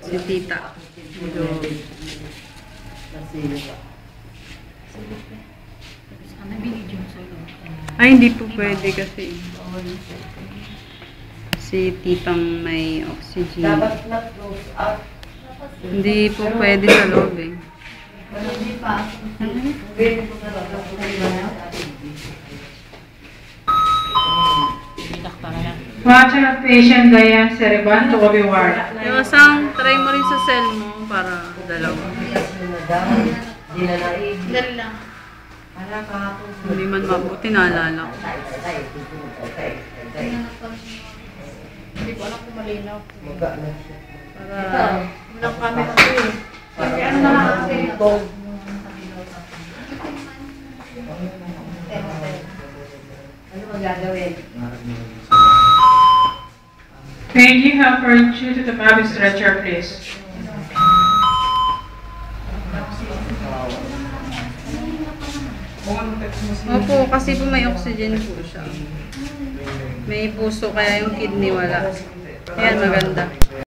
Si tita. Ay, hindi po pwede kasi. Si titang may oxygen. Hindi po pwede sa loob eh. Watcher of patient Diane Seriban to Obi Ward. Yung isang, try mo rin sa cell mo para dalawa. Dala. Hindi man mabuti, naalala ko. Hindi ko alam kung malinaw. Para, Walang camera ko eh. Kasi ano na lang kasi. Ano magagawin? Thank you, helper. Due to the baby stretcher, please. opo, kasi po may oxygen po siya. May puso, kaya yung kidney wala. Ayan, maganda.